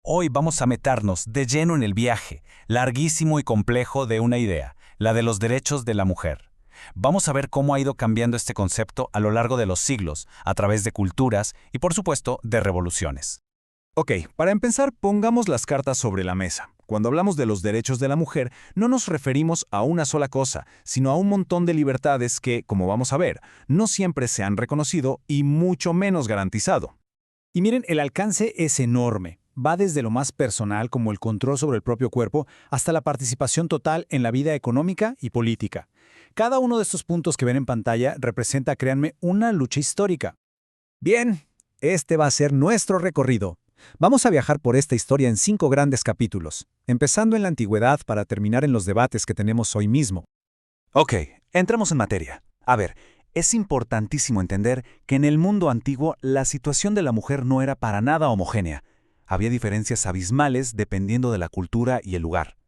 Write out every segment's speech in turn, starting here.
Hoy vamos a meternos de lleno en el viaje, larguísimo y complejo de una idea, la de los derechos de la mujer. Vamos a ver cómo ha ido cambiando este concepto a lo largo de los siglos, a través de culturas y, por supuesto, de revoluciones. Ok, para empezar, pongamos las cartas sobre la mesa. Cuando hablamos de los derechos de la mujer, no nos referimos a una sola cosa, sino a un montón de libertades que, como vamos a ver, no siempre se han reconocido y mucho menos garantizado. Y miren, el alcance es enorme. Va desde lo más personal, como el control sobre el propio cuerpo, hasta la participación total en la vida económica y política. Cada uno de estos puntos que ven en pantalla representa, créanme, una lucha histórica. Bien, este va a ser nuestro recorrido. Vamos a viajar por esta historia en 5 grandes capítulos, empezando en la antigüedad para terminar en los debates que tenemos hoy mismo. Ok, entramos en materia. A ver, es importantísimo entender que en el mundo antiguo la situación de la mujer no era para nada homogénea. Había diferencias abismales dependiendo de la cultura y el lugar.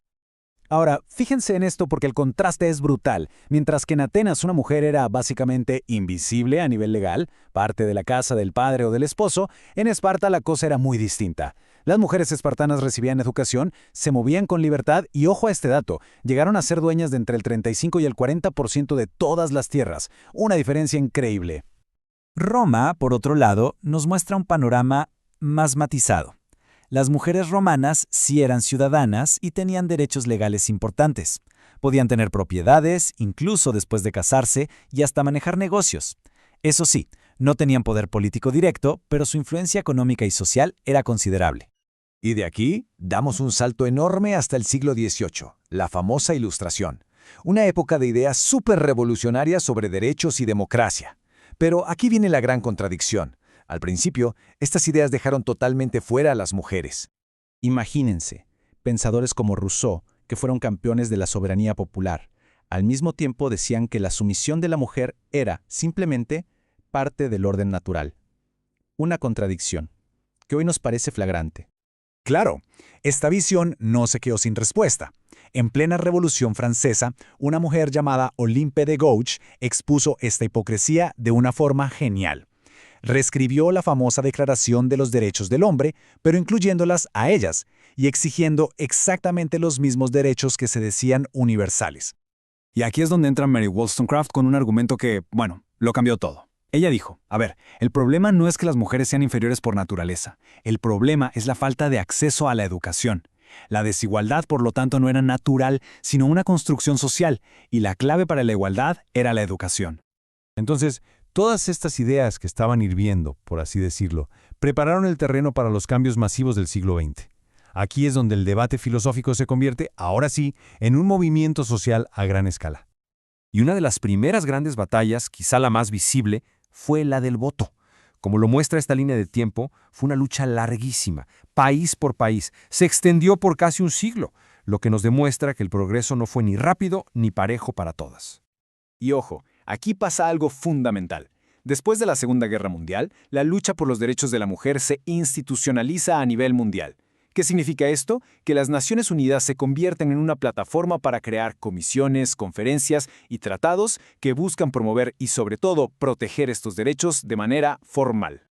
Ahora, fíjense en esto porque el contraste es brutal. Mientras que en Atenas una mujer era básicamente invisible a nivel legal, parte de la casa del padre o del esposo, en Esparta la cosa era muy distinta. Las mujeres espartanas recibían educación, se movían con libertad y, ojo a este dato, llegaron a ser dueñas de entre el 35 y el 40% de todas las tierras. Una diferencia increíble. Roma, por otro lado, nos muestra un panorama más matizado. Las mujeres romanas sí eran ciudadanas y tenían derechos legales importantes. Podían tener propiedades, incluso después de casarse, y hasta manejar negocios. Eso sí, no tenían poder político directo, pero su influencia económica y social era considerable. Y de aquí damos un salto enorme hasta el siglo XVIII, la famosa Ilustración, una época de ideas súper revolucionarias sobre derechos y democracia. Pero aquí viene la gran contradicción. Al principio, estas ideas dejaron totalmente fuera a las mujeres. Imagínense, pensadores como Rousseau, que fueron campeones de la soberanía popular, al mismo tiempo decían que la sumisión de la mujer era, simplemente, parte del orden natural. Una contradicción, que hoy nos parece flagrante. Claro, esta visión no se quedó sin respuesta. En plena Revolución Francesa, una mujer llamada Olympe de Gouges expuso esta hipocresía de una forma genial. Reescribió la famosa Declaración de los Derechos del Hombre, pero incluyéndolas a ellas y exigiendo exactamente los mismos derechos que se decían universales. Y aquí es donde entra Mary Wollstonecraft con un argumento que, bueno, lo cambió todo. Ella dijo, a ver, el problema no es que las mujeres sean inferiores por naturaleza. El problema es la falta de acceso a la educación. La desigualdad, por lo tanto, no era natural, sino una construcción social, y la clave para la igualdad era la educación. Entonces, todas estas ideas que estaban hirviendo, por así decirlo, prepararon el terreno para los cambios masivos del siglo XX. Aquí es donde el debate filosófico se convierte, ahora sí, en un movimiento social a gran escala. Y una de las primeras grandes batallas, quizá la más visible, fue la del voto. Como lo muestra esta línea de tiempo, fue una lucha larguísima, país por país, se extendió por casi un siglo, lo que nos demuestra que el progreso no fue ni rápido ni parejo para todas. Y ojo, aquí pasa algo fundamental. Después de la Segunda Guerra Mundial, la lucha por los derechos de la mujer se institucionaliza a nivel mundial. ¿Qué significa esto? Que las Naciones Unidas se convierten en una plataforma para crear comisiones, conferencias y tratados que buscan promover y, sobre todo, proteger estos derechos de manera formal.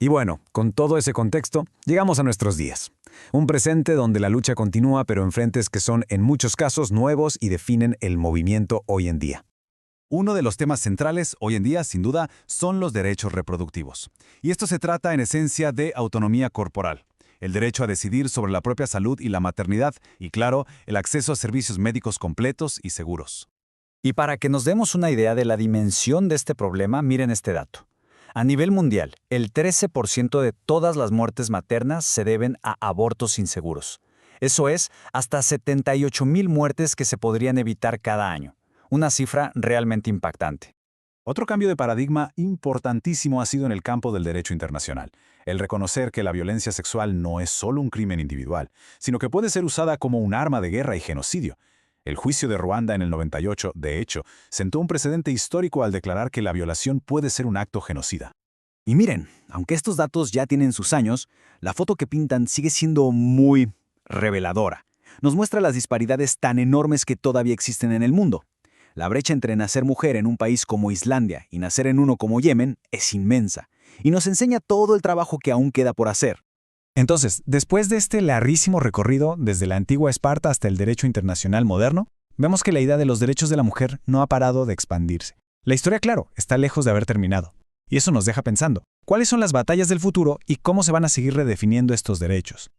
Y bueno, con todo ese contexto, llegamos a nuestros días. Un presente donde la lucha continúa, pero en frentes que son en muchos casos nuevos y definen el movimiento hoy en día. Uno de los temas centrales hoy en día, sin duda, son los derechos reproductivos. Y esto se trata en esencia de autonomía corporal, el derecho a decidir sobre la propia salud y la maternidad, y claro, el acceso a servicios médicos completos y seguros. Y para que nos demos una idea de la dimensión de este problema, miren este dato. A nivel mundial, el 13% de todas las muertes maternas se deben a abortos inseguros. Eso es, hasta 78,000 muertes que se podrían evitar cada año. Una cifra realmente impactante. Otro cambio de paradigma importantísimo ha sido en el campo del derecho internacional. El reconocer que la violencia sexual no es solo un crimen individual, sino que puede ser usada como un arma de guerra y genocidio. El juicio de Ruanda en el 98, de hecho, sentó un precedente histórico al declarar que la violación puede ser un acto genocida. Y miren, aunque estos datos ya tienen sus años, la foto que pintan sigue siendo muy reveladora. Nos muestra las disparidades tan enormes que todavía existen en el mundo. La brecha entre nacer mujer en un país como Islandia y nacer en uno como Yemen es inmensa, y nos enseña todo el trabajo que aún queda por hacer. Entonces, después de este larguísimo recorrido desde la antigua Esparta hasta el derecho internacional moderno, vemos que la idea de los derechos de la mujer no ha parado de expandirse. La historia, claro, está lejos de haber terminado. Y eso nos deja pensando, ¿cuáles son las batallas del futuro y cómo se van a seguir redefiniendo estos derechos?